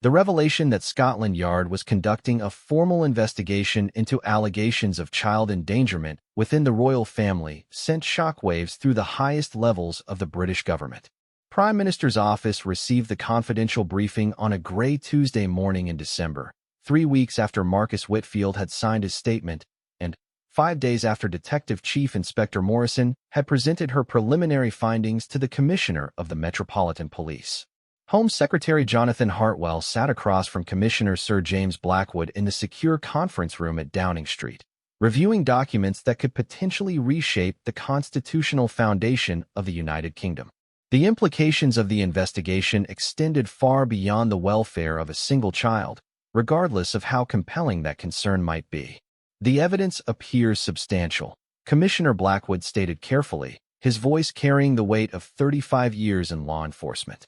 The revelation that Scotland Yard was conducting a formal investigation into allegations of child endangerment within the royal family sent shockwaves through the highest levels of the British government. Prime Minister's office received the confidential briefing on a grey Tuesday morning in December, 3 weeks after Marcus Whitfield had signed his statement, and 5 days after Detective Chief Inspector Morrison had presented her preliminary findings to the Commissioner of the Metropolitan Police. Home Secretary Jonathan Hartwell sat across from Commissioner Sir James Blackwood in the secure conference room at Downing Street, reviewing documents that could potentially reshape the constitutional foundation of the United Kingdom. The implications of the investigation extended far beyond the welfare of a single child, regardless of how compelling that concern might be. The evidence appears substantial, Commissioner Blackwood stated carefully, his voice carrying the weight of 35 years in law enforcement.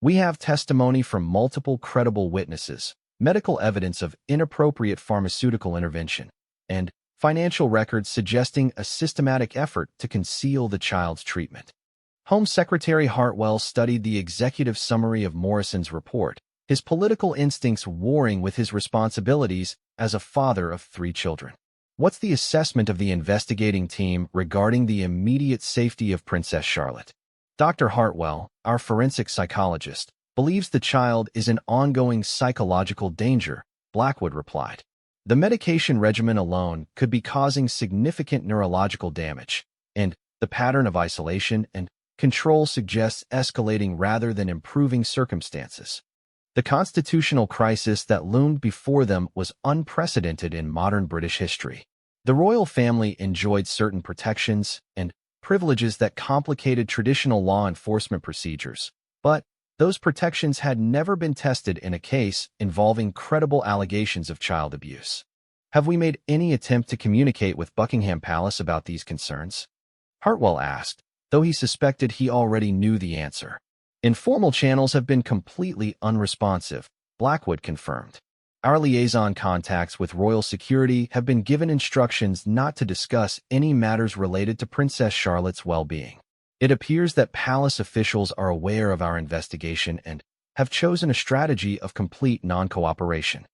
We have testimony from multiple credible witnesses, medical evidence of inappropriate pharmaceutical intervention, and financial records suggesting a systematic effort to conceal the child's treatment. Home Secretary Hartwell studied the executive summary of Morrison's report, his political instincts warring with his responsibilities as a father of 3 children. What's the assessment of the investigating team regarding the immediate safety of Princess Charlotte? Dr. Hartwell, our forensic psychologist, believes the child is in ongoing psychological danger, Blackwood replied. The medication regimen alone could be causing significant neurological damage, and the pattern of isolation and control suggests escalating rather than improving circumstances. The constitutional crisis that loomed before them was unprecedented in modern British history. The royal family enjoyed certain protections and privileges that complicated traditional law enforcement procedures, but those protections had never been tested in a case involving credible allegations of child abuse. Have we made any attempt to communicate with Buckingham Palace about these concerns? Hartwell asked, though he suspected he already knew the answer. Informal channels have been completely unresponsive, Blackwood confirmed. Our liaison contacts with royal security have been given instructions not to discuss any matters related to Princess Charlotte's well-being. It appears that palace officials are aware of our investigation and have chosen a strategy of complete non-cooperation.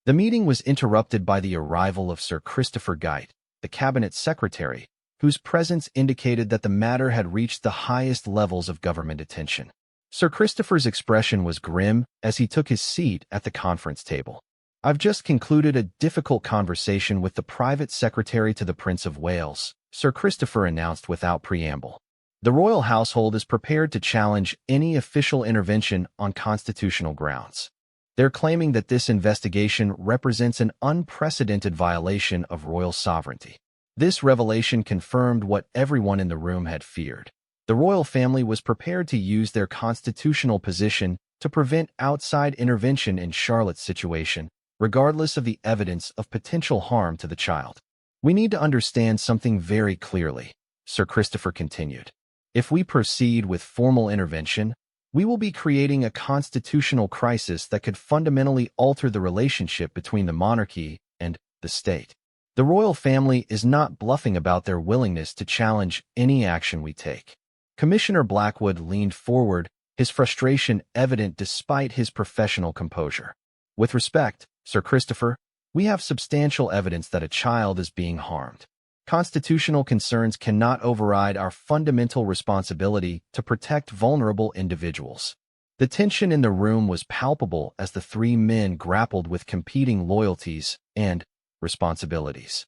The meeting was interrupted by the arrival of Sir Christopher Gite, the cabinet secretary, whose presence indicated that the matter had reached the highest levels of government attention. Sir Christopher's expression was grim as he took his seat at the conference table. I've just concluded a difficult conversation with the private secretary to the Prince of Wales, Sir Christopher announced without preamble. The royal household is prepared to challenge any official intervention on constitutional grounds. They're claiming that this investigation represents an unprecedented violation of royal sovereignty. This revelation confirmed what everyone in the room had feared. The royal family was prepared to use their constitutional position to prevent outside intervention in Charlotte's situation, regardless of the evidence of potential harm to the child. We need to understand something very clearly, Sir Christopher continued. If we proceed with formal intervention, we will be creating a constitutional crisis that could fundamentally alter the relationship between the monarchy and the state. The royal family is not bluffing about their willingness to challenge any action we take. Commissioner Blackwood leaned forward, his frustration evident despite his professional composure. With respect, Sir Christopher, we have substantial evidence that a child is being harmed. Constitutional concerns cannot override our fundamental responsibility to protect vulnerable individuals. The tension in the room was palpable as the 3 men grappled with competing loyalties and responsibilities.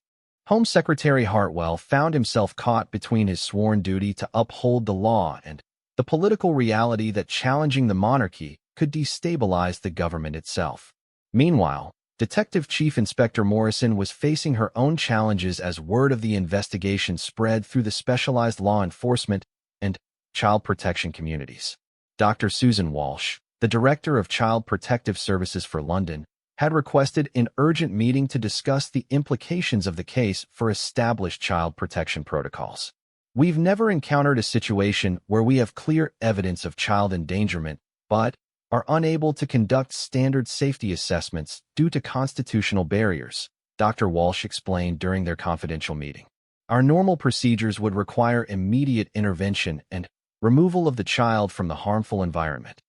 Home Secretary Hartwell found himself caught between his sworn duty to uphold the law and the political reality that challenging the monarchy could destabilize the government itself. Meanwhile, Detective Chief Inspector Morrison was facing her own challenges as word of the investigation spread through the specialized law enforcement and child protection communities. Dr. Susan Walsh, the Director of Child Protective Services for London, had requested an urgent meeting to discuss the implications of the case for established child protection protocols. We've never encountered a situation where we have clear evidence of child endangerment, but are unable to conduct standard safety assessments due to constitutional barriers, Dr. Walsh explained during their confidential meeting. Our normal procedures would require immediate intervention and removal of the child from the harmful environment.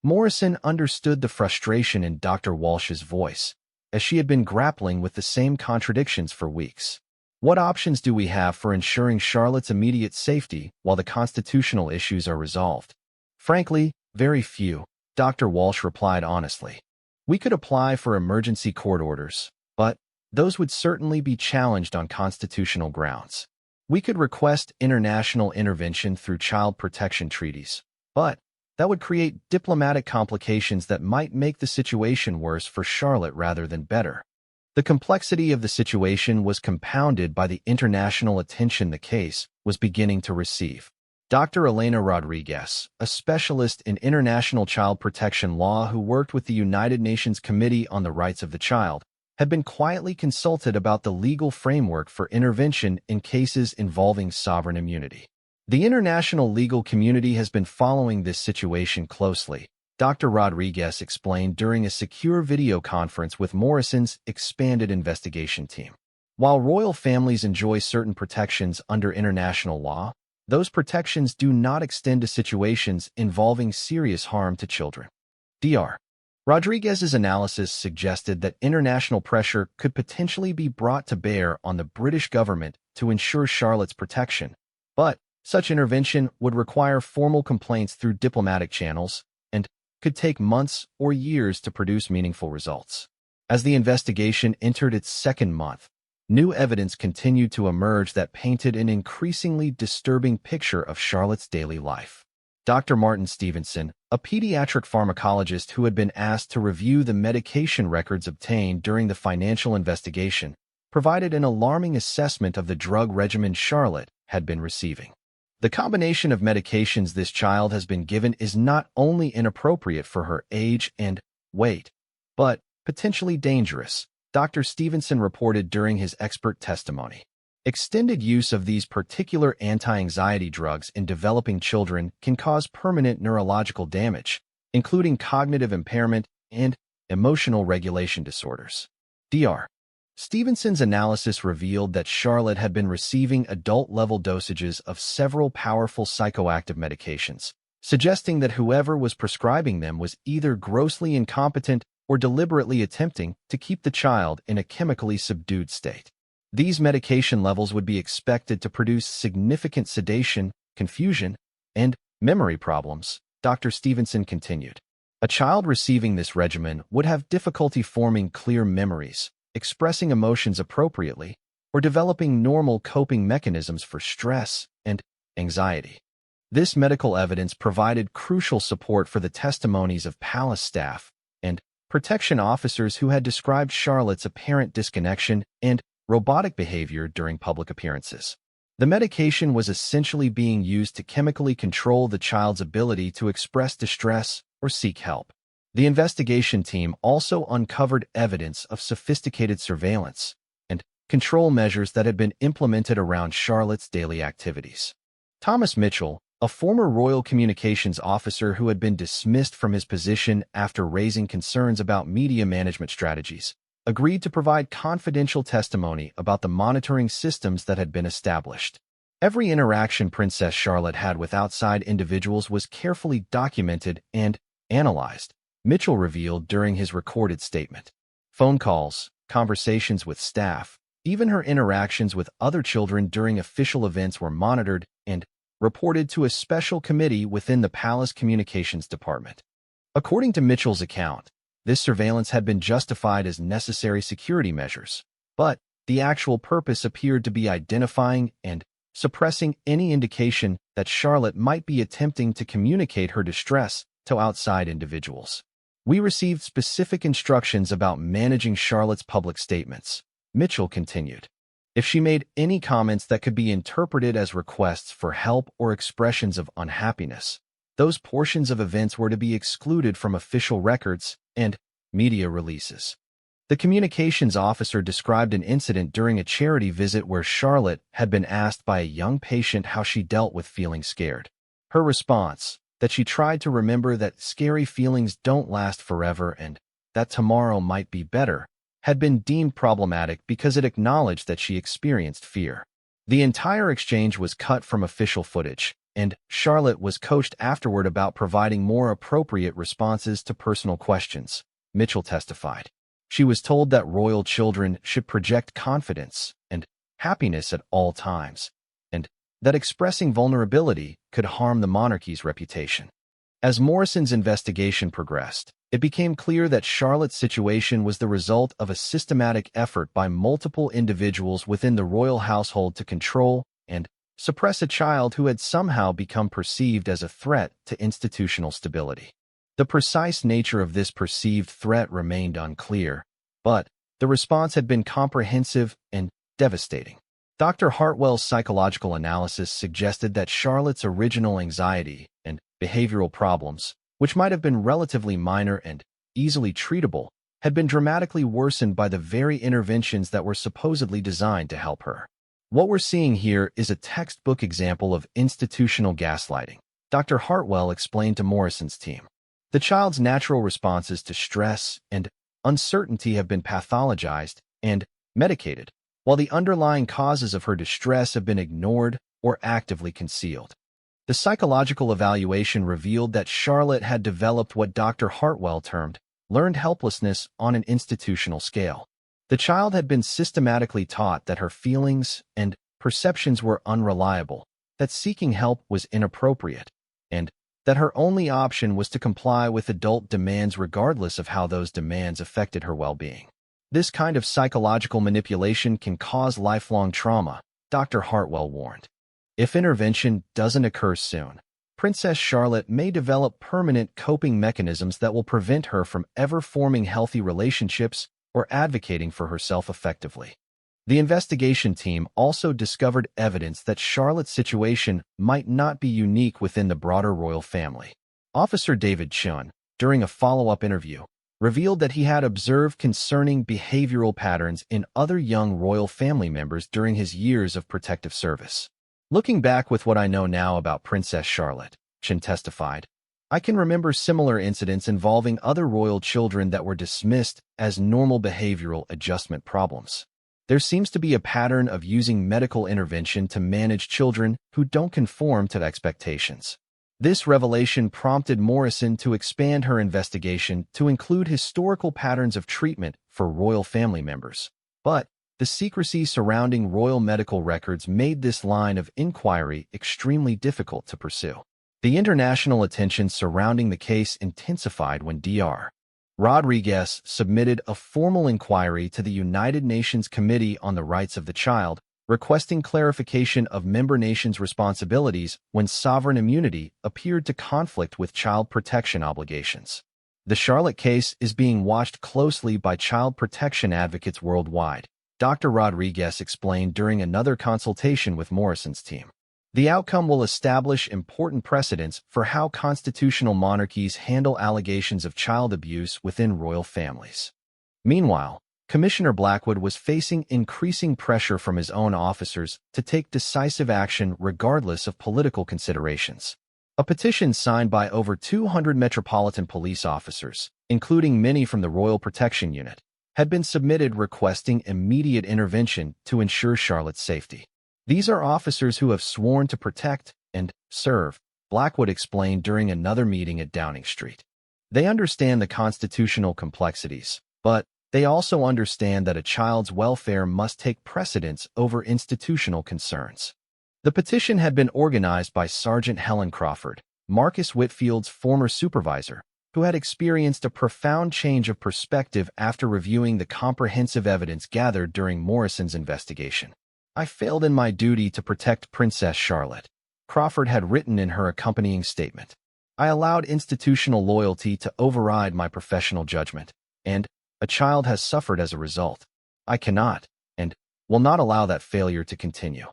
Morrison understood the frustration in Dr. Walsh's voice, as she had been grappling with the same contradictions for weeks. What options do we have for ensuring Charlotte's immediate safety while the constitutional issues are resolved? Frankly, very few, Dr. Walsh replied honestly. We could apply for emergency court orders, but those would certainly be challenged on constitutional grounds. We could request international intervention through child protection treaties, but that would create diplomatic complications that might make the situation worse for Charlotte rather than better. The complexity of the situation was compounded by the international attention the case was beginning to receive. Dr. Elena Rodriguez, a specialist in international child protection law who worked with the United Nations Committee on the Rights of the Child, had been quietly consulted about the legal framework for intervention in cases involving sovereign immunity. The international legal community has been following this situation closely, Dr. Rodriguez explained during a secure video conference with Morrison's expanded investigation team. While royal families enjoy certain protections under international law, those protections do not extend to situations involving serious harm to children. Dr. Rodriguez's analysis suggested that international pressure could potentially be brought to bear on the British government to ensure Charlotte's protection, but such intervention would require formal complaints through diplomatic channels and could take months or years to produce meaningful results. As the investigation entered its second month, new evidence continued to emerge that painted an increasingly disturbing picture of Charlotte's daily life. Dr. Martin Stevenson, a pediatric pharmacologist who had been asked to review the medication records obtained during the financial investigation, provided an alarming assessment of the drug regimen Charlotte had been receiving. The combination of medications this child has been given is not only inappropriate for her age and weight, but potentially dangerous, Dr. Stevenson reported during his expert testimony. Extended use of these particular anti-anxiety drugs in developing children can cause permanent neurological damage, including cognitive impairment and emotional regulation disorders. Dr. Stevenson's analysis revealed that Charlotte had been receiving adult-level dosages of several powerful psychoactive medications, suggesting that whoever was prescribing them was either grossly incompetent or deliberately attempting to keep the child in a chemically subdued state. These medication levels would be expected to produce significant sedation, confusion, and memory problems, Dr. Stevenson continued. A child receiving this regimen would have difficulty forming clear memories, expressing emotions appropriately, or developing normal coping mechanisms for stress and anxiety. This medical evidence provided crucial support for the testimonies of palace staff and protection officers who had described Charlotte's apparent disconnection and robotic behavior during public appearances. The medication was essentially being used to chemically control the child's ability to express distress or seek help. The investigation team also uncovered evidence of sophisticated surveillance and control measures that had been implemented around Charlotte's daily activities. Thomas Mitchell, a former royal communications officer who had been dismissed from his position after raising concerns about media management strategies, agreed to provide confidential testimony about the monitoring systems that had been established. Every interaction Princess Charlotte had with outside individuals was carefully documented and analyzed, Mitchell revealed during his recorded statement. Phone calls, conversations with staff, even her interactions with other children during official events were monitored and reported to a special committee within the Palace Communications Department. According to Mitchell's account, this surveillance had been justified as necessary security measures, but the actual purpose appeared to be identifying and suppressing any indication that Charlotte might be attempting to communicate her distress to outside individuals. We received specific instructions about managing Charlotte's public statements, Mitchell continued. If she made any comments that could be interpreted as requests for help or expressions of unhappiness, those portions of events were to be excluded from official records and media releases. The communications officer described an incident during a charity visit where Charlotte had been asked by a young patient how she dealt with feeling scared. Her response, that she tried to remember that scary feelings don't last forever and that tomorrow might be better, had been deemed problematic because it acknowledged that she experienced fear. The entire exchange was cut from official footage, and Charlotte was coached afterward about providing more appropriate responses to personal questions, Mitchell testified. She was told that royal children should project confidence and happiness at all times, and that expressing vulnerability could harm the monarchy's reputation. As Morrison's investigation progressed, it became clear that Charlotte's situation was the result of a systematic effort by multiple individuals within the royal household to control and suppress a child who had somehow become perceived as a threat to institutional stability. The precise nature of this perceived threat remained unclear, but the response had been comprehensive and devastating. Dr. Hartwell's psychological analysis suggested that Charlotte's original anxiety and behavioral problems, which might have been relatively minor and easily treatable, had been dramatically worsened by the very interventions that were supposedly designed to help her. What we're seeing here is a textbook example of institutional gaslighting, Dr. Hartwell explained to Morrison's team. The child's natural responses to stress and uncertainty have been pathologized and medicated, while the underlying causes of her distress have been ignored or actively concealed. The psychological evaluation revealed that Charlotte had developed what Dr. Hartwell termed learned helplessness on an institutional scale. The child had been systematically taught that her feelings and perceptions were unreliable, that seeking help was inappropriate, and that her only option was to comply with adult demands regardless of how those demands affected her well-being. This kind of psychological manipulation can cause lifelong trauma, Dr. Hartwell warned. If intervention doesn't occur soon, Princess Charlotte may develop permanent coping mechanisms that will prevent her from ever forming healthy relationships or advocating for herself effectively. The investigation team also discovered evidence that Charlotte's situation might not be unique within the broader royal family. Officer David Chun, during a follow-up interview, revealed that he had observed concerning behavioral patterns in other young royal family members during his years of protective service. Looking back with what I know now about Princess Charlotte, Chun testified, I can remember similar incidents involving other royal children that were dismissed as normal behavioral adjustment problems. There seems to be a pattern of using medical intervention to manage children who don't conform to expectations. This revelation prompted Morrison to expand her investigation to include historical patterns of treatment for royal family members. But the secrecy surrounding royal medical records made this line of inquiry extremely difficult to pursue. The international attention surrounding the case intensified when Dr. Rodriguez submitted a formal inquiry to the United Nations Committee on the Rights of the Child, requesting clarification of member nations' responsibilities when sovereign immunity appeared to conflict with child protection obligations. The Charlotte case is being watched closely by child protection advocates worldwide, Dr. Rodriguez explained during another consultation with Morrison's team. The outcome will establish important precedents for how constitutional monarchies handle allegations of child abuse within royal families. Meanwhile, Commissioner Blackwood was facing increasing pressure from his own officers to take decisive action regardless of political considerations. A petition signed by over 200 Metropolitan Police officers, including many from the Royal Protection Unit, had been submitted requesting immediate intervention to ensure Charlotte's safety. These are officers who have sworn to protect and serve, Blackwood explained during another meeting at Downing Street. They understand the constitutional complexities, but they also understand that a child's welfare must take precedence over institutional concerns. The petition had been organized by Sergeant Helen Crawford, Marcus Whitfield's former supervisor, who had experienced a profound change of perspective after reviewing the comprehensive evidence gathered during Morrison's investigation. I failed in my duty to protect Princess Charlotte, Crawford had written in her accompanying statement. I allowed institutional loyalty to override my professional judgment, and a child has suffered as a result. I cannot, and will not allow that failure to continue.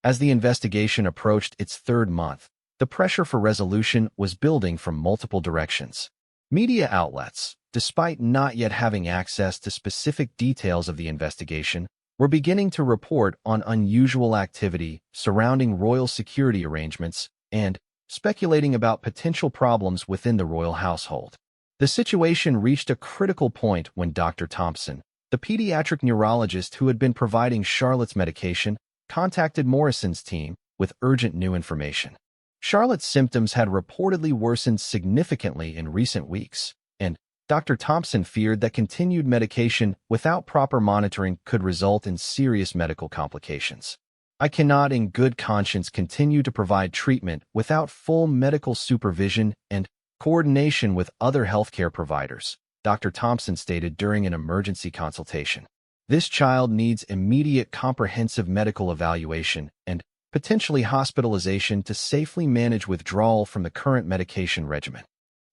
As the investigation approached its third month, the pressure for resolution was building from multiple directions. Media outlets, despite not yet having access to specific details of the investigation, were beginning to report on unusual activity surrounding royal security arrangements and speculating about potential problems within the royal household. The situation reached a critical point when Dr. Thompson, the pediatric neurologist who had been providing Charlotte's medication, contacted Morrison's team with urgent new information. Charlotte's symptoms had reportedly worsened significantly in recent weeks, and Dr. Thompson feared that continued medication without proper monitoring could result in serious medical complications. I cannot in good conscience continue to provide treatment without full medical supervision and coordination with other healthcare providers, Dr. Thompson stated during an emergency consultation. This child needs immediate comprehensive medical evaluation and potentially hospitalization to safely manage withdrawal from the current medication regimen.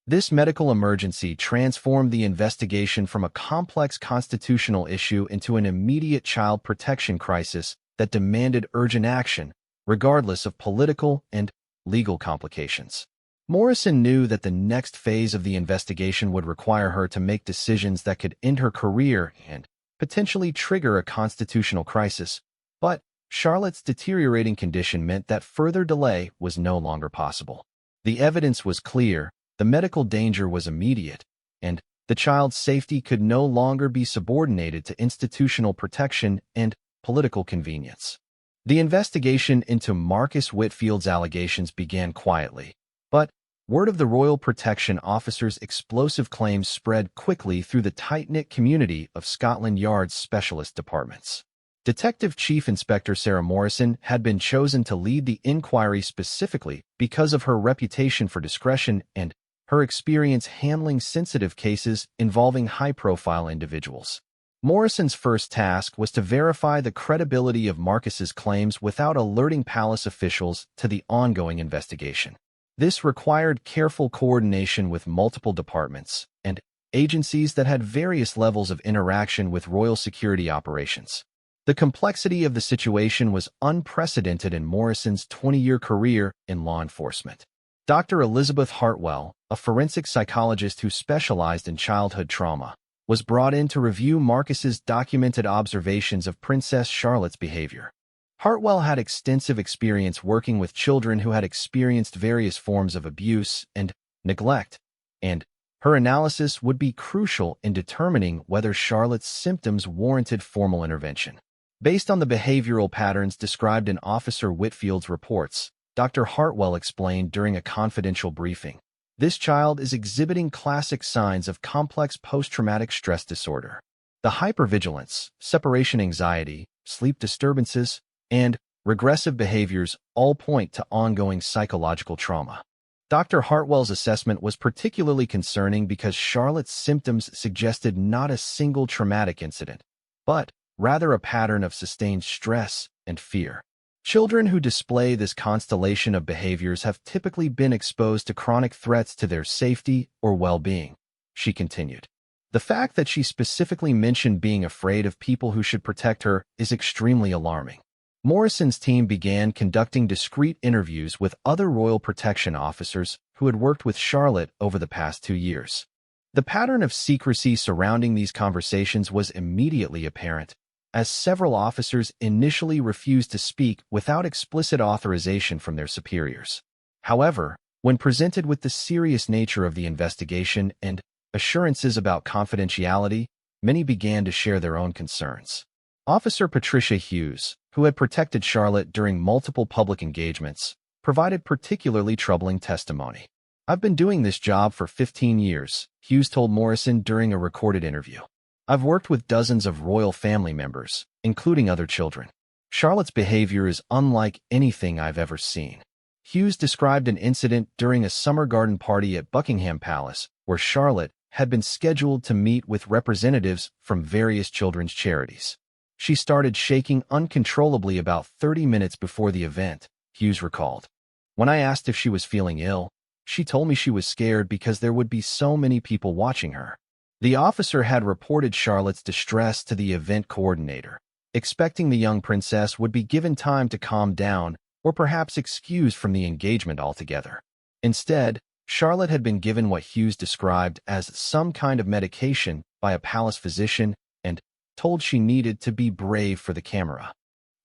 This medical emergency transformed the investigation from a complex constitutional issue into an immediate child protection crisis that demanded urgent action, regardless of political and legal complications. Morrison knew that the next phase of the investigation would require her to make decisions that could end her career and potentially trigger a constitutional crisis, but Charlotte's deteriorating condition meant that further delay was no longer possible. The evidence was clear, the medical danger was immediate, and the child's safety could no longer be subordinated to institutional protection and political convenience. The investigation into Marcus Whitfield's allegations began quietly, but word of the Royal Protection Officer's explosive claims spread quickly through the tight-knit community of Scotland Yard's specialist departments. Detective Chief Inspector Sarah Morrison had been chosen to lead the inquiry specifically because of her reputation for discretion and her experience handling sensitive cases involving high-profile individuals. Morrison's first task was to verify the credibility of Marcus's claims without alerting palace officials to the ongoing investigation. This required careful coordination with multiple departments and agencies that had various levels of interaction with royal security operations. The complexity of the situation was unprecedented in Morrison's 20-year career in law enforcement. Dr. Elizabeth Hartwell, a forensic psychologist who specialized in childhood trauma, was brought in to review Marcus's documented observations of Princess Charlotte's behavior. Hartwell had extensive experience working with children who had experienced various forms of abuse and neglect, and her analysis would be crucial in determining whether Charlotte's symptoms warranted formal intervention. Based on the behavioral patterns described in Officer Whitfield's reports, Dr. Hartwell explained during a confidential briefing, "This child is exhibiting classic signs of complex post-traumatic stress disorder. The hypervigilance, separation anxiety, sleep disturbances, and regressive behaviors all point to ongoing psychological trauma." Dr. Hartwell's assessment was particularly concerning because Charlotte's symptoms suggested not a single traumatic incident, but rather a pattern of sustained stress and fear. Children who display this constellation of behaviors have typically been exposed to chronic threats to their safety or well-being, she continued. The fact that she specifically mentioned being afraid of people who should protect her is extremely alarming. Morrison's team began conducting discreet interviews with other royal protection officers who had worked with Charlotte over the past 2 years. The pattern of secrecy surrounding these conversations was immediately apparent, as several officers initially refused to speak without explicit authorization from their superiors. However, when presented with the serious nature of the investigation and assurances about confidentiality, many began to share their own concerns. Officer Patricia Hughes, who had protected Charlotte during multiple public engagements, provided particularly troubling testimony. "I've been doing this job for 15 years, Hughes told Morrison during a recorded interview. "I've worked with dozens of royal family members, including other children. Charlotte's behavior is unlike anything I've ever seen." Hughes described an incident during a summer garden party at Buckingham Palace, where Charlotte had been scheduled to meet with representatives from various children's charities. "She started shaking uncontrollably about 30 minutes before the event," Hughes recalled. "When I asked if she was feeling ill, she told me she was scared because there would be so many people watching her." The officer had reported Charlotte's distress to the event coordinator, expecting the young princess would be given time to calm down or perhaps excused from the engagement altogether. Instead, Charlotte had been given what Hughes described as some kind of medication by a palace physician and told she needed to be brave for the camera.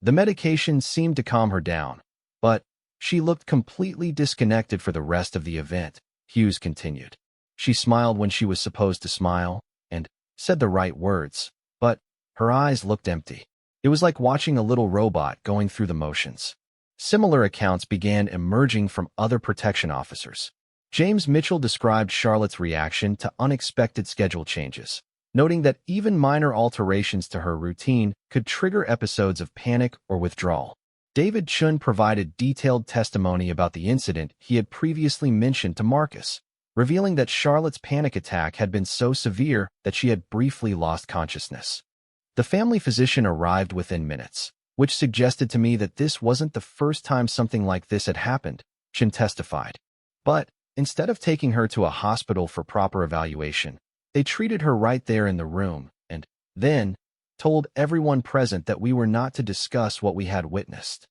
The medication seemed to calm her down, but she looked completely disconnected for the rest of the event, Hughes continued. "She smiled when she was supposed to smile and said the right words, but her eyes looked empty. It was like watching a little robot going through the motions." Similar accounts began emerging from other protection officers. James Mitchell described Charlotte's reaction to unexpected schedule changes, noting that even minor alterations to her routine could trigger episodes of panic or withdrawal. David Chun provided detailed testimony about the incident he had previously mentioned to Marcus, revealing that Charlotte's panic attack had been so severe that she had briefly lost consciousness. The family physician arrived within minutes, which suggested to me that this wasn't the first time something like this had happened, Chun testified. But instead of taking her to a hospital for proper evaluation, they treated her right there in the room and then told everyone present that we were not to discuss what we had witnessed.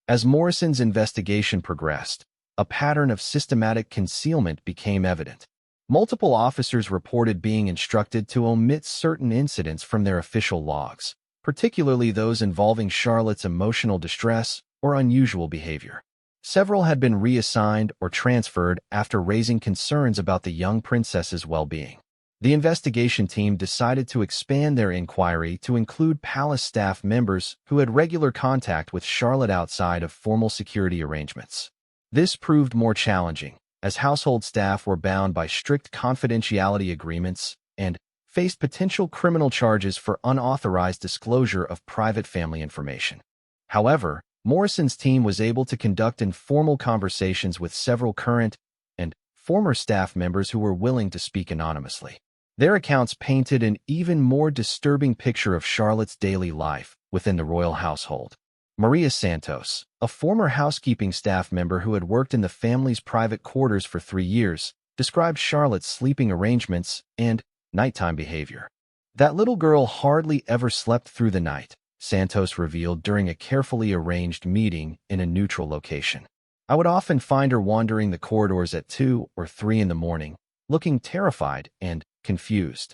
As Morrison's investigation progressed, a pattern of systematic concealment became evident. Multiple officers reported being instructed to omit certain incidents from their official logs, particularly those involving Charlotte's emotional distress or unusual behavior. Several had been reassigned or transferred after raising concerns about the young princess's well-being. The investigation team decided to expand their inquiry to include palace staff members who had regular contact with Charlotte outside of formal security arrangements. This proved more challenging, as household staff were bound by strict confidentiality agreements and faced potential criminal charges for unauthorized disclosure of private family information. However, Morrison's team was able to conduct informal conversations with several current and former staff members who were willing to speak anonymously. Their accounts painted an even more disturbing picture of Charlotte's daily life within the royal household. Maria Santos, a former housekeeping staff member who had worked in the family's private quarters for 3 years, described Charlotte's sleeping arrangements and nighttime behavior. "That little girl hardly ever slept through the night," Santos revealed during a carefully arranged meeting in a neutral location. "I would often find her wandering the corridors at 2 or 3 in the morning, looking terrified and confused."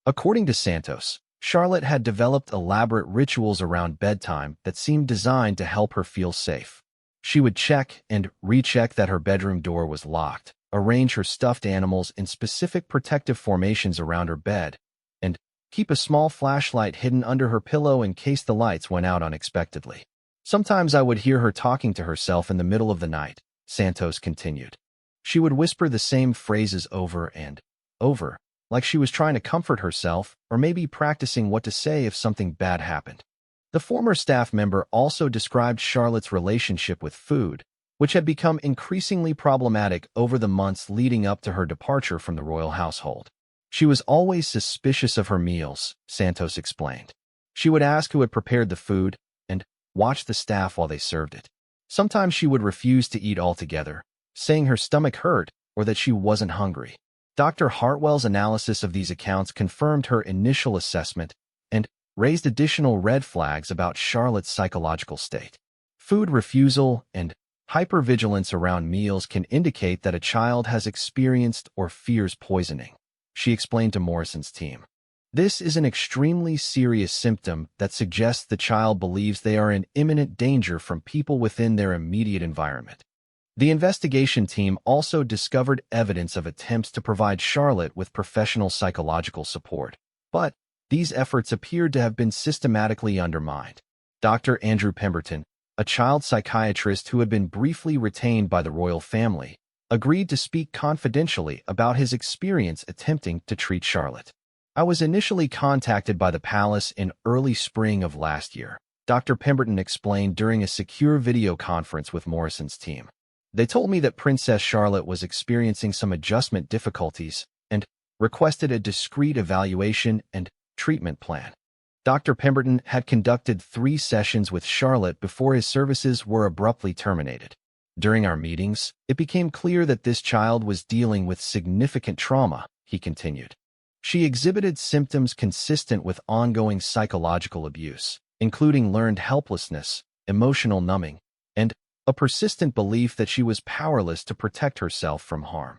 According to Santos, Charlotte had developed elaborate rituals around bedtime that seemed designed to help her feel safe. She would check and recheck that her bedroom door was locked, arrange her stuffed animals in specific protective formations around her bed, and keep a small flashlight hidden under her pillow in case the lights went out unexpectedly. "Sometimes I would hear her talking to herself in the middle of the night," Santos continued. "She would whisper the same phrases over and over, like she was trying to comfort herself or maybe practicing what to say if something bad happened." The former staff member also described Charlotte's relationship with food, which had become increasingly problematic over the months leading up to her departure from the royal household. "She was always suspicious of her meals," Santos explained. "She would ask who had prepared the food and watch the staff while they served it. Sometimes she would refuse to eat altogether, saying her stomach hurt or that she wasn't hungry." Dr. Hartwell's analysis of these accounts confirmed her initial assessment and raised additional red flags about Charlotte's psychological state. Food refusal and hypervigilance around meals can indicate that a child has experienced or fears poisoning, she explained to Morrison's team. "This is an extremely serious symptom that suggests the child believes they are in imminent danger from people within their immediate environment." The investigation team also discovered evidence of attempts to provide Charlotte with professional psychological support, but these efforts appeared to have been systematically undermined. Dr. Andrew Pemberton, a child psychiatrist who had been briefly retained by the royal family, agreed to speak confidentially about his experience attempting to treat Charlotte. "I was initially contacted by the palace in early spring of last year," Dr. Pemberton explained during a secure video conference with Morrison's team. "They told me that Princess Charlotte was experiencing some adjustment difficulties and requested a discreet evaluation and treatment plan." Dr. Pemberton had conducted 3 sessions with Charlotte before his services were abruptly terminated. "During our meetings, it became clear that this child was dealing with significant trauma," he continued. "She exhibited symptoms consistent with ongoing psychological abuse, including learned helplessness, emotional numbing, and a persistent belief that she was powerless to protect herself from harm."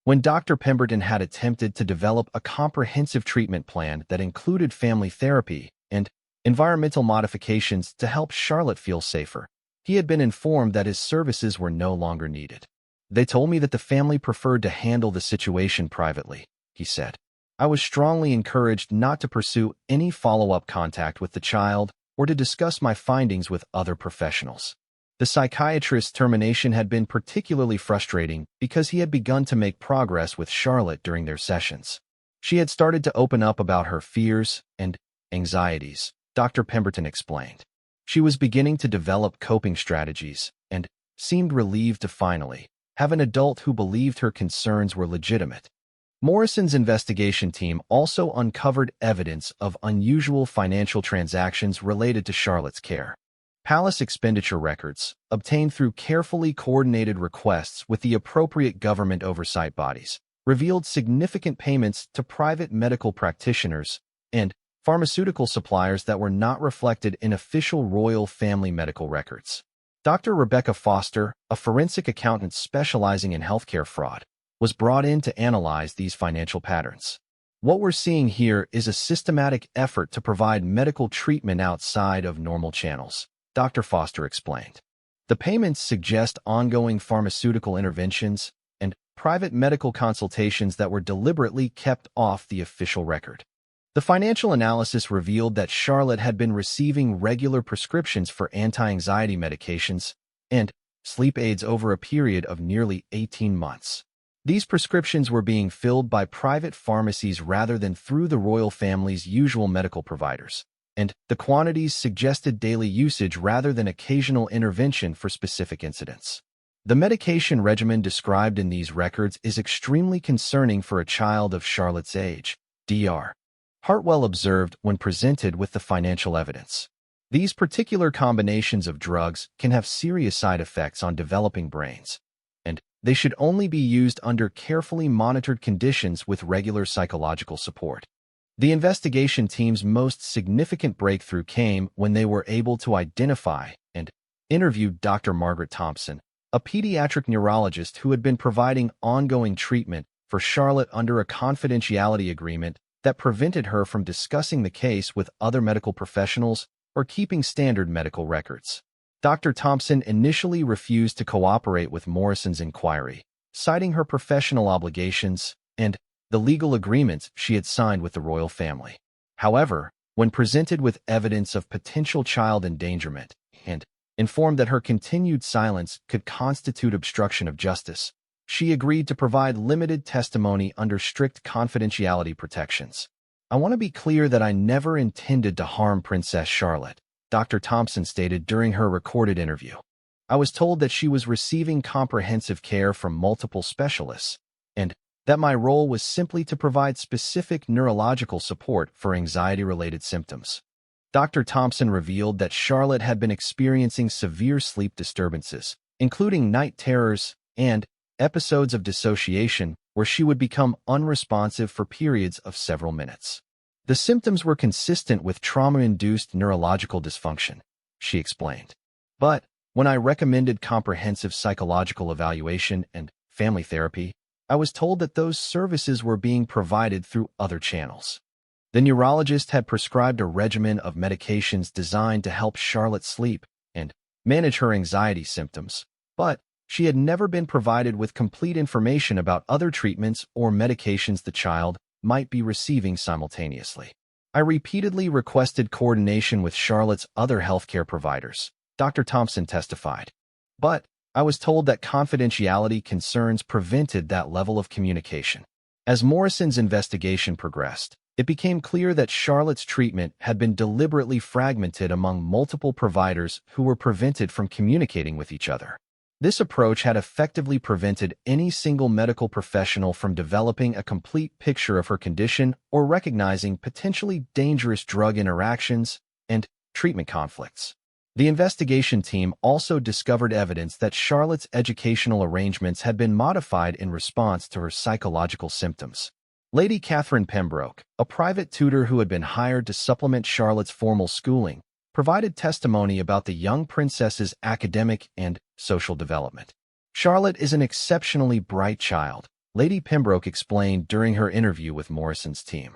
When Dr. Pemberton had attempted to develop a comprehensive treatment plan that included family therapy and environmental modifications to help Charlotte feel safer, he had been informed that his services were no longer needed. "They told me that the family preferred to handle the situation privately," he said. "I was strongly encouraged not to pursue any follow-up contact with the child or to discuss my findings with other professionals." The psychiatrist's termination had been particularly frustrating because he had begun to make progress with Charlotte during their sessions. She had started to open up about her fears and anxieties, Dr. Pemberton explained. She was beginning to develop coping strategies and seemed relieved to finally have an adult who believed her concerns were legitimate. Morrison's investigation team also uncovered evidence of unusual financial transactions related to Charlotte's care. Palace expenditure records, obtained through carefully coordinated requests with the appropriate government oversight bodies, revealed significant payments to private medical practitioners and pharmaceutical suppliers that were not reflected in official royal family medical records. Dr. Rebecca Foster, a forensic accountant specializing in healthcare fraud, was brought in to analyze these financial patterns. What we're seeing here is a systematic effort to provide medical treatment outside of normal channels, Dr. Foster explained. The payments suggest ongoing pharmaceutical interventions and private medical consultations that were deliberately kept off the official record. The financial analysis revealed that Charlotte had been receiving regular prescriptions for anti-anxiety medications and sleep aids over a period of nearly 18 months. These prescriptions were being filled by private pharmacies rather than through the royal family's usual medical providers, and the quantities suggested daily usage rather than occasional intervention for specific incidents. The medication regimen described in these records is extremely concerning for a child of Charlotte's age, Dr. Hartwell observed when presented with the financial evidence. These particular combinations of drugs can have serious side effects on developing brains, and they should only be used under carefully monitored conditions with regular psychological support. The investigation team's most significant breakthrough came when they were able to identify and interview Dr. Margaret Thompson, a pediatric neurologist who had been providing ongoing treatment for Charlotte under a confidentiality agreement that prevented her from discussing the case with other medical professionals or keeping standard medical records. Dr. Thompson initially refused to cooperate with Morrison's inquiry, citing her professional obligations and the legal agreements she had signed with the royal family. However, when presented with evidence of potential child endangerment and informed that her continued silence could constitute obstruction of justice, she agreed to provide limited testimony under strict confidentiality protections. "I want to be clear that I never intended to harm Princess Charlotte," Dr. Thompson stated during her recorded interview. "I was told that she was receiving comprehensive care from multiple specialists, and that my role was simply to provide specific neurological support for anxiety-related symptoms." Dr. Thompson revealed that Charlotte had been experiencing severe sleep disturbances, including night terrors and episodes of dissociation where she would become unresponsive for periods of several minutes. "The symptoms were consistent with trauma-induced neurological dysfunction," she explained. "But when I recommended comprehensive psychological evaluation and family therapy, I was told that those services were being provided through other channels." The neurologist had prescribed a regimen of medications designed to help Charlotte sleep and manage her anxiety symptoms, but she had never been provided with complete information about other treatments or medications the child might be receiving simultaneously. "I repeatedly requested coordination with Charlotte's other healthcare providers," Dr. Thompson testified. "But I was told that confidentiality concerns prevented that level of communication." As Morrison's investigation progressed, it became clear that Charlotte's treatment had been deliberately fragmented among multiple providers who were prevented from communicating with each other. This approach had effectively prevented any single medical professional from developing a complete picture of her condition or recognizing potentially dangerous drug interactions and treatment conflicts. The investigation team also discovered evidence that Charlotte's educational arrangements had been modified in response to her psychological symptoms. Lady Catherine Pembroke, a private tutor who had been hired to supplement Charlotte's formal schooling, provided testimony about the young princess's academic and social development. "Charlotte is an exceptionally bright child," Lady Pembroke explained during her interview with Morrison's team.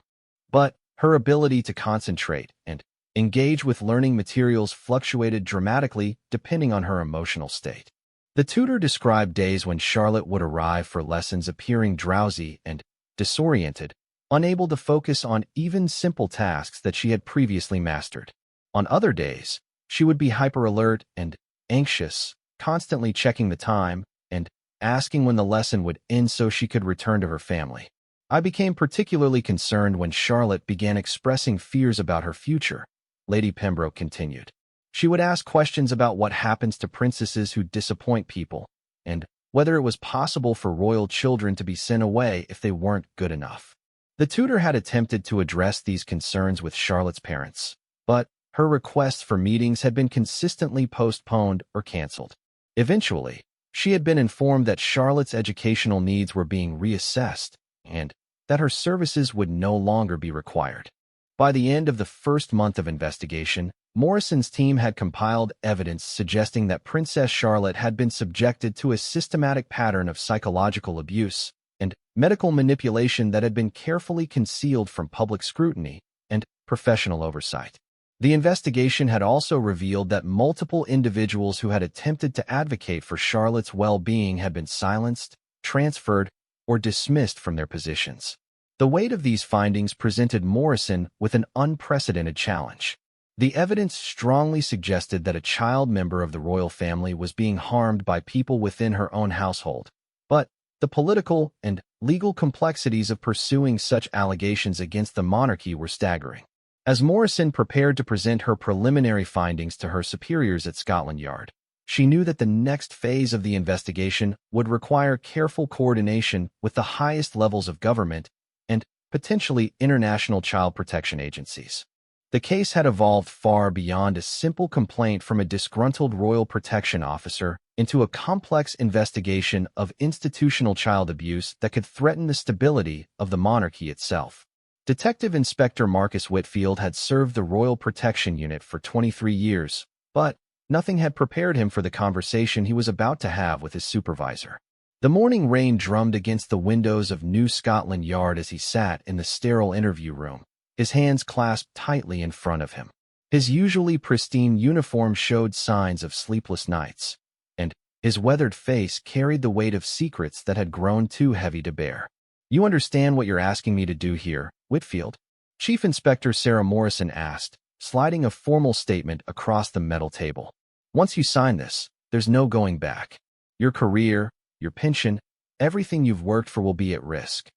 "But her ability to concentrate and engage with learning materials fluctuated dramatically depending on her emotional state." The tutor described days when Charlotte would arrive for lessons appearing drowsy and disoriented, unable to focus on even simple tasks that she had previously mastered. On other days, she would be hyper-alert and anxious, constantly checking the time, and asking when the lesson would end so she could return to her family. I became particularly concerned when Charlotte began expressing fears about her future, Lady Pembroke continued. She would ask questions about what happens to princesses who disappoint people, and whether it was possible for royal children to be sent away if they weren't good enough. The tutor had attempted to address these concerns with Charlotte's parents, but her requests for meetings had been consistently postponed or canceled. Eventually, she had been informed that Charlotte's educational needs were being reassessed and that her services would no longer be required. By the end of the first month of investigation, Morrison's team had compiled evidence suggesting that Princess Charlotte had been subjected to a systematic pattern of psychological abuse and medical manipulation that had been carefully concealed from public scrutiny and professional oversight. The investigation had also revealed that multiple individuals who had attempted to advocate for Charlotte's well-being had been silenced, transferred, or dismissed from their positions. The weight of these findings presented Morrison with an unprecedented challenge. The evidence strongly suggested that a child member of the royal family was being harmed by people within her own household, but the political and legal complexities of pursuing such allegations against the monarchy were staggering. As Morrison prepared to present her preliminary findings to her superiors at Scotland Yard, she knew that the next phase of the investigation would require careful coordination with the highest levels of government and potentially international child protection agencies. The case had evolved far beyond a simple complaint from a disgruntled royal protection officer into a complex investigation of institutional child abuse that could threaten the stability of the monarchy itself. Detective Inspector Marcus Whitfield had served the Royal Protection Unit for 23 years, but nothing had prepared him for the conversation he was about to have with his supervisor. The morning rain drummed against the windows of New Scotland Yard as he sat in the sterile interview room, his hands clasped tightly in front of him. His usually pristine uniform showed signs of sleepless nights, and his weathered face carried the weight of secrets that had grown too heavy to bear. "You understand what you're asking me to do here, Whitfield?" Chief Inspector Sarah Morrison asked, sliding a formal statement across the metal table. "Once you sign this, there's no going back. Your career, your pension, everything you've worked for will be at risk."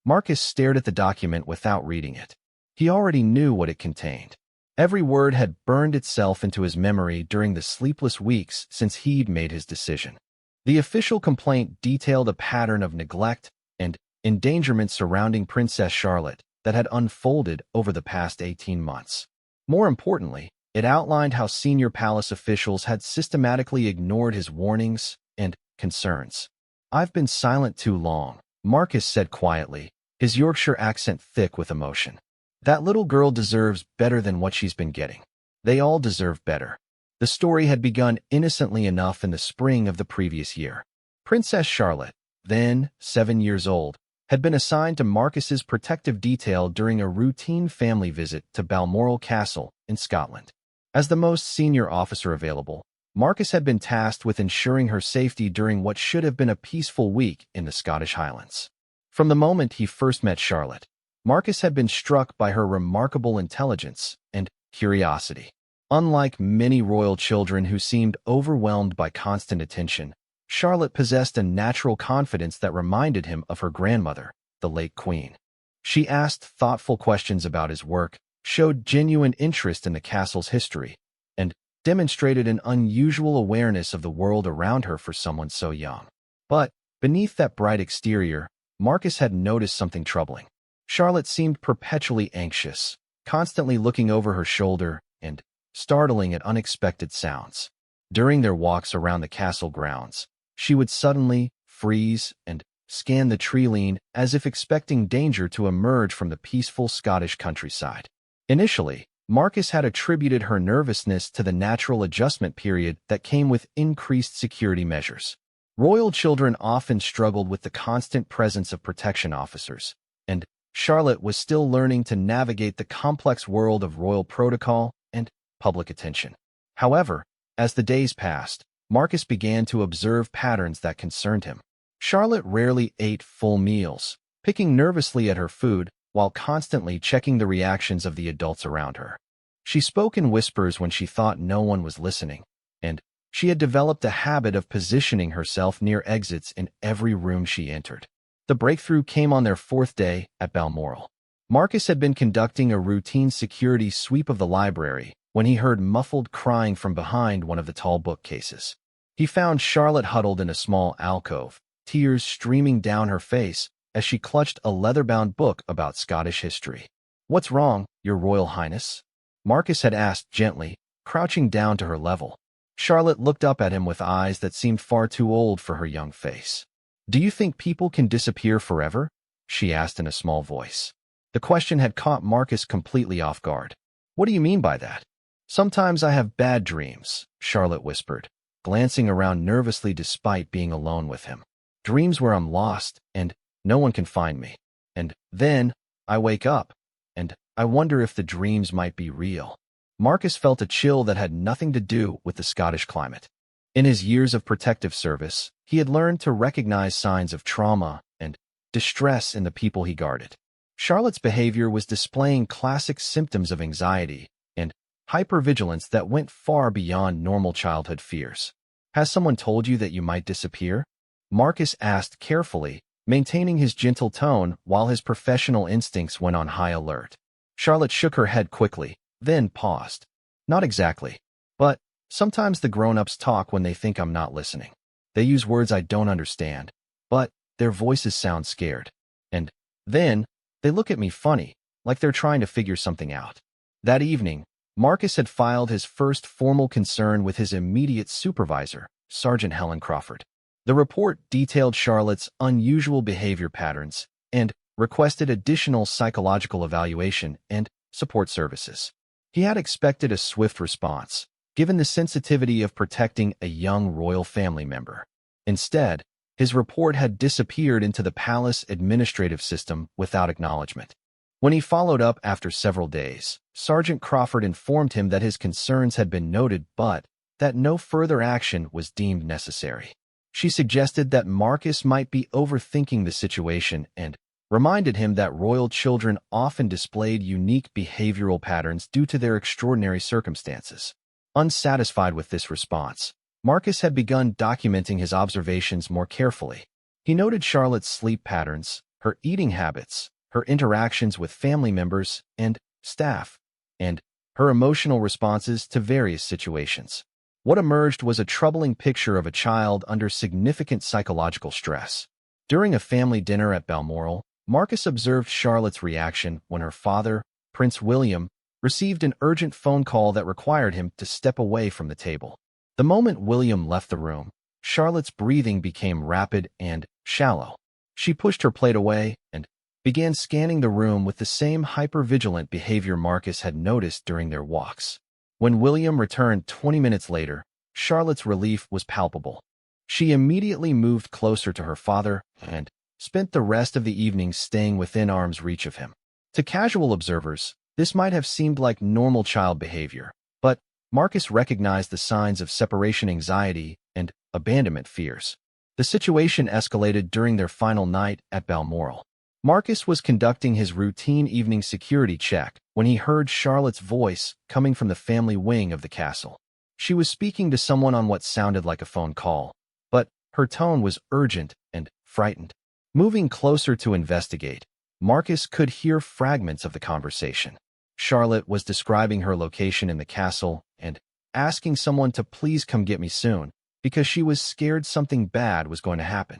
Marcus stared at the document without reading it. He already knew what it contained. Every word had burned itself into his memory during the sleepless weeks since he'd made his decision. The official complaint detailed a pattern of neglect and endangerment surrounding Princess Charlotte that had unfolded over the past 18 months. More importantly, it outlined how senior palace officials had systematically ignored his warnings and concerns. "I've been silent too long," Marcus said quietly, his Yorkshire accent thick with emotion. "That little girl deserves better than what she's been getting. They all deserve better." The story had begun innocently enough in the spring of the previous year. Princess Charlotte, then 7 years old, had been assigned to Marcus's protective detail during a routine family visit to Balmoral Castle in Scotland. As the most senior officer available, Marcus had been tasked with ensuring her safety during what should have been a peaceful week in the Scottish Highlands. From the moment he first met Charlotte, Marcus had been struck by her remarkable intelligence and curiosity. Unlike many royal children who seemed overwhelmed by constant attention, Charlotte possessed a natural confidence that reminded him of her grandmother, the late Queen. She asked thoughtful questions about his work, showed genuine interest in the castle's history, and demonstrated an unusual awareness of the world around her for someone so young. But beneath that bright exterior, Marcus had noticed something troubling. Charlotte seemed perpetually anxious, constantly looking over her shoulder and startling at unexpected sounds. During their walks around the castle grounds, she would suddenly freeze and scan the tree-line as if expecting danger to emerge from the peaceful Scottish countryside. Initially, Marcus had attributed her nervousness to the natural adjustment period that came with increased security measures. Royal children often struggled with the constant presence of protection officers, and Charlotte was still learning to navigate the complex world of royal protocol and public attention. However, as the days passed, Marcus began to observe patterns that concerned him. Charlotte rarely ate full meals, picking nervously at her food while constantly checking the reactions of the adults around her. She spoke in whispers when she thought no one was listening, and She had developed a habit of positioning herself near exits in every room she entered. The breakthrough came on their fourth day at Balmoral. Marcus had been conducting a routine security sweep of the library when he heard muffled crying from behind one of the tall bookcases. He found Charlotte huddled in a small alcove, tears streaming down her face as she clutched a leather-bound book about Scottish history. "What's wrong, Your Royal Highness?" Marcus had asked gently, crouching down to her level. Charlotte looked up at him with eyes that seemed far too old for her young face. "Do you think people can disappear forever?" she asked in a small voice. The question had caught Marcus completely off guard. "What do you mean by that?" "Sometimes I have bad dreams," Charlotte whispered, glancing around nervously despite being alone with him. "Dreams where I'm lost, and no one can find me. And then I wake up, and I wonder if the dreams might be real." Marcus felt a chill that had nothing to do with the Scottish climate. In his years of protective service, he had learned to recognize signs of trauma and distress in the people he guarded. Charlotte's behavior was displaying classic symptoms of anxiety and hypervigilance that went far beyond normal childhood fears. "Has someone told you that you might disappear?" Marcus asked carefully, maintaining his gentle tone while his professional instincts went on high alert. Charlotte shook her head quickly, then paused. "Not exactly. But sometimes the grown-ups talk when they think I'm not listening. They use words I don't understand, but their voices sound scared. And then they look at me funny, like they're trying to figure something out." That evening, Marcus had filed his first formal concern with his immediate supervisor, Sergeant Helen Crawford. The report detailed Charlotte's unusual behavior patterns and requested additional psychological evaluation and support services. He had expected a swift response, given the sensitivity of protecting a young royal family member. Instead, his report had disappeared into the palace administrative system without acknowledgement. When he followed up after several days, Sergeant Crawford informed him that his concerns had been noted but that no further action was deemed necessary. She suggested that Marcus might be overthinking the situation and reminded him that royal children often displayed unique behavioral patterns due to their extraordinary circumstances. Unsatisfied with this response, Marcus had begun documenting his observations more carefully. He noted Charlotte's sleep patterns, her eating habits, her interactions with family members and staff, and her emotional responses to various situations. What emerged was a troubling picture of a child under significant psychological stress. During a family dinner at Balmoral, Marcus observed Charlotte's reaction when her father, Prince William, received an urgent phone call that required him to step away from the table. The moment William left the room, Charlotte's breathing became rapid and shallow. She pushed her plate away and began scanning the room with the same hypervigilant behavior Marcus had noticed during their walks. When William returned 20 minutes later, Charlotte's relief was palpable. She immediately moved closer to her father and spent the rest of the evening staying within arm's reach of him. To casual observers, this might have seemed like normal child behavior, but Marcus recognized the signs of separation anxiety and abandonment fears. The situation escalated during their final night at Balmoral. Marcus was conducting his routine evening security check when he heard Charlotte's voice coming from the family wing of the castle. She was speaking to someone on what sounded like a phone call, but her tone was urgent and frightened. Moving closer to investigate, Marcus could hear fragments of the conversation. Charlotte was describing her location in the castle and asking someone to please come get me soon because she was scared something bad was going to happen.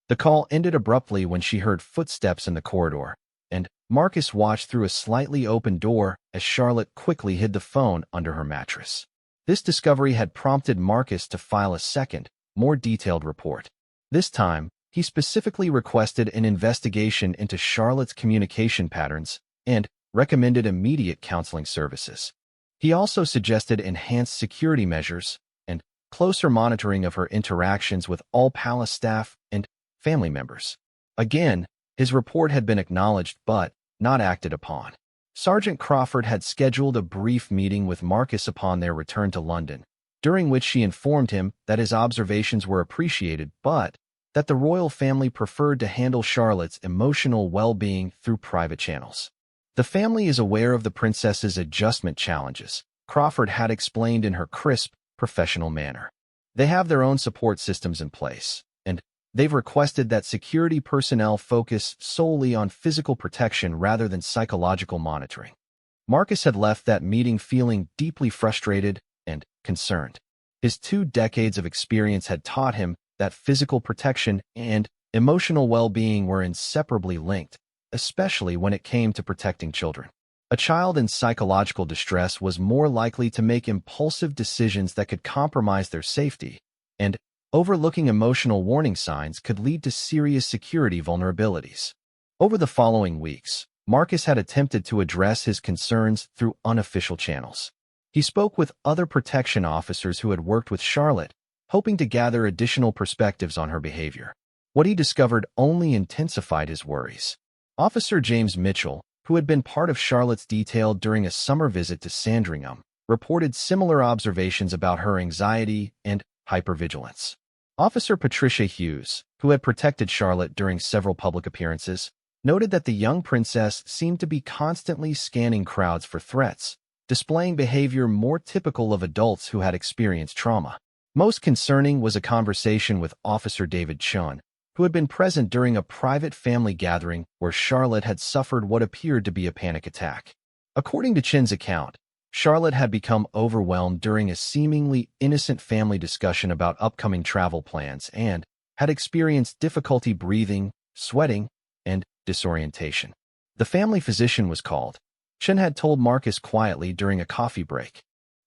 The call ended abruptly when she heard footsteps in the corridor, and Marcus watched through a slightly open door as Charlotte quickly hid the phone under her mattress. This discovery had prompted Marcus to file a second, more detailed report. This time, he specifically requested an investigation into Charlotte's communication patterns and recommended immediate counseling services. He also suggested enhanced security measures and closer monitoring of her interactions with all palace staff and family members. Again, his report had been acknowledged but not acted upon. Sergeant Crawford had scheduled a brief meeting with Marcus upon their return to London, during which she informed him that his observations were appreciated but that the royal family preferred to handle Charlotte's emotional well-being through private channels. "The family is aware of the princess's adjustment challenges," Crawford had explained in her crisp, professional manner. They have their own support systems in place, and they've requested that security personnel focus solely on physical protection rather than psychological monitoring. Marcus had left that meeting feeling deeply frustrated and concerned. His 2 decades of experience had taught him that physical protection and emotional well-being were inseparably linked, especially when it came to protecting children. A child in psychological distress was more likely to make impulsive decisions that could compromise their safety, and overlooking emotional warning signs could lead to serious security vulnerabilities. Over the following weeks, Marcus had attempted to address his concerns through unofficial channels. He spoke with other protection officers who had worked with Charlotte, hoping to gather additional perspectives on her behavior. What he discovered only intensified his worries. Officer James Mitchell, who had been part of Charlotte's detail during a summer visit to Sandringham, reported similar observations about her anxiety and hypervigilance. Officer Patricia Hughes, who had protected Charlotte during several public appearances, noted that the young princess seemed to be constantly scanning crowds for threats, displaying behavior more typical of adults who had experienced trauma. Most concerning was a conversation with Officer David Chun, who had been present during a private family gathering where Charlotte had suffered what appeared to be a panic attack. According to Chin's account, Charlotte had become overwhelmed during a seemingly innocent family discussion about upcoming travel plans and had experienced difficulty breathing, sweating, and disorientation. The family physician was called. Chin had told Marcus quietly during a coffee break.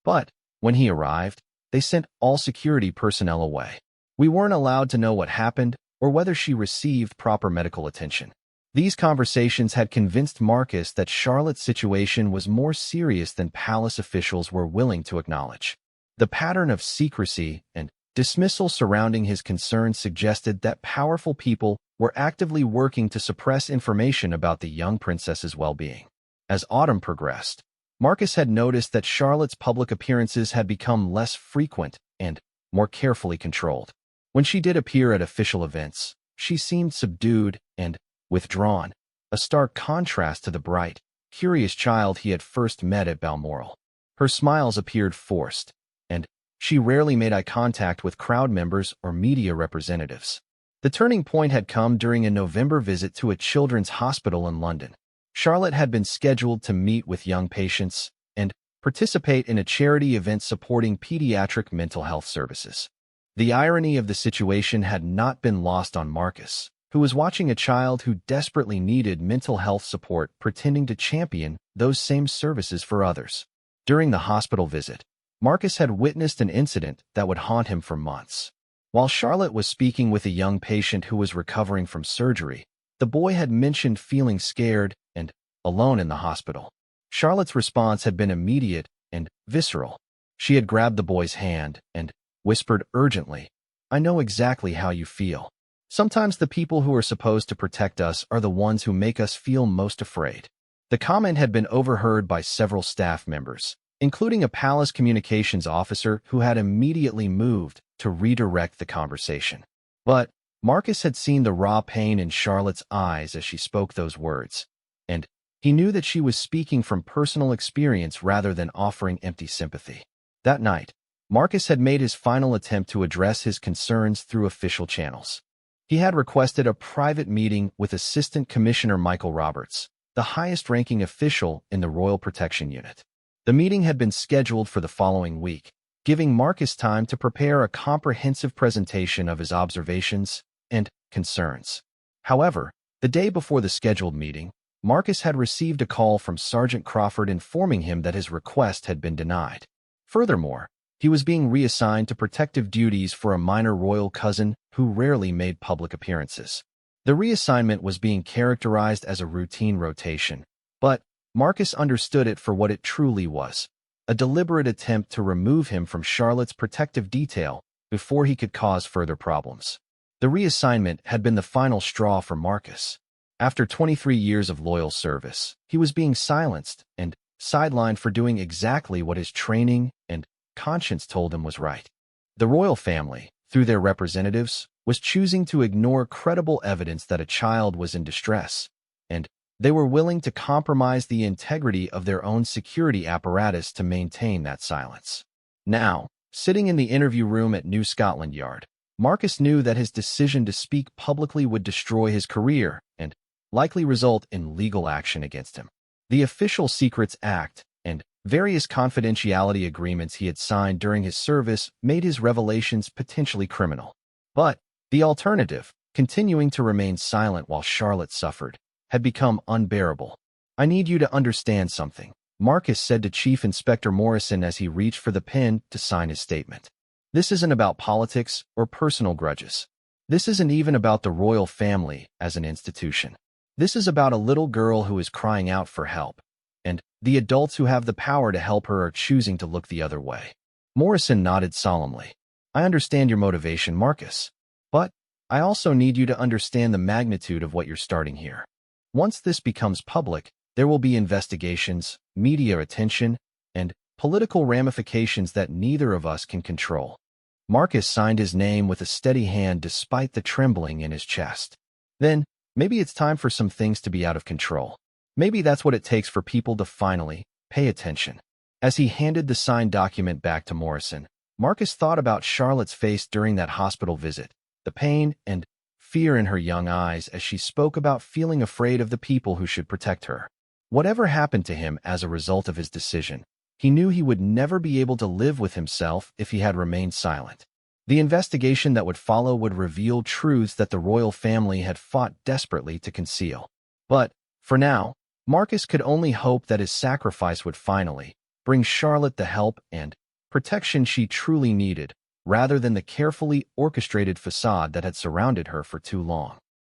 But when he arrived, they sent all security personnel away. We weren't allowed to know what happened or whether she received proper medical attention. These conversations had convinced Marcus that Charlotte's situation was more serious than palace officials were willing to acknowledge. The pattern of secrecy and dismissal surrounding his concerns suggested that powerful people were actively working to suppress information about the young princess's well-being. As autumn progressed, Marcus had noticed that Charlotte's public appearances had become less frequent and more carefully controlled. When she did appear at official events, she seemed subdued and withdrawn, a stark contrast to the bright, curious child he had first met at Balmoral. Her smiles appeared forced, and she rarely made eye contact with crowd members or media representatives. The turning point had come during a November visit to a children's hospital in London. Charlotte had been scheduled to meet with young patients and participate in a charity event supporting pediatric mental health services. The irony of the situation had not been lost on Marcus, who was watching a child who desperately needed mental health support pretending to champion those same services for others. During the hospital visit, Marcus had witnessed an incident that would haunt him for months. While Charlotte was speaking with a young patient who was recovering from surgery, the boy had mentioned feeling scared and alone in the hospital. Charlotte's response had been immediate and visceral. She had grabbed the boy's hand and whispered urgently, "I know exactly how you feel. Sometimes the people who are supposed to protect us are the ones who make us feel most afraid." The comment had been overheard by several staff members, including a palace communications officer who had immediately moved to redirect the conversation. But Marcus had seen the raw pain in Charlotte's eyes as she spoke those words, and he knew that she was speaking from personal experience rather than offering empty sympathy. That night, Marcus had made his final attempt to address his concerns through official channels. He had requested a private meeting with Assistant Commissioner Michael Roberts, the highest-ranking official in the Royal Protection Unit. The meeting had been scheduled for the following week, giving Marcus time to prepare a comprehensive presentation of his observations and concerns. However, the day before the scheduled meeting, Marcus had received a call from Sergeant Crawford informing him that his request had been denied. Furthermore, he was being reassigned to protective duties for a minor royal cousin who rarely made public appearances. The reassignment was being characterized as a routine rotation, but Marcus understood it for what it truly was, a deliberate attempt to remove him from Charlotte's protective detail before he could cause further problems. The reassignment had been the final straw for Marcus. After 23 years of loyal service, he was being silenced and sidelined for doing exactly what his training and conscience told him was right. The royal family, through their representatives, was choosing to ignore credible evidence that a child was in distress, and they were willing to compromise the integrity of their own security apparatus to maintain that silence. Now, Sitting in the interview room at New Scotland Yard, Marcus knew that his decision to speak publicly would destroy his career and likely result in legal action against him. The Official Secrets Act and various confidentiality agreements he had signed during his service made his revelations potentially criminal. But the alternative, continuing to remain silent while Charlotte suffered, had become unbearable. "I need you to understand something," Marcus said to Chief Inspector Morrison as he reached for the pen to sign his statement. "This isn't about politics or personal grudges. This isn't even about the royal family as an institution. This is about a little girl who is crying out for help, and the adults who have the power to help her are choosing to look the other way." Morrison nodded solemnly. "I understand your motivation, Marcus, but I also need you to understand the magnitude of what you're starting here. Once this becomes public, there will be investigations, media attention, and political ramifications that neither of us can control." Marcus signed his name with a steady hand despite the trembling in his chest. "Then, maybe it's time for some things to be out of control. Maybe that's what it takes for people to finally pay attention." As he handed the signed document back to Morrison, Marcus thought about Charlotte's face during that hospital visit, the pain and fear in her young eyes as she spoke about feeling afraid of the people who should protect her. Whatever happened to him as a result of his decision, he knew he would never be able to live with himself if he had remained silent. The investigation that would follow would reveal truths that the royal family had fought desperately to conceal. But, for now, Marcus could only hope that his sacrifice would finally bring Charlotte the help and protection she truly needed, rather than the carefully orchestrated facade that had surrounded her for too long.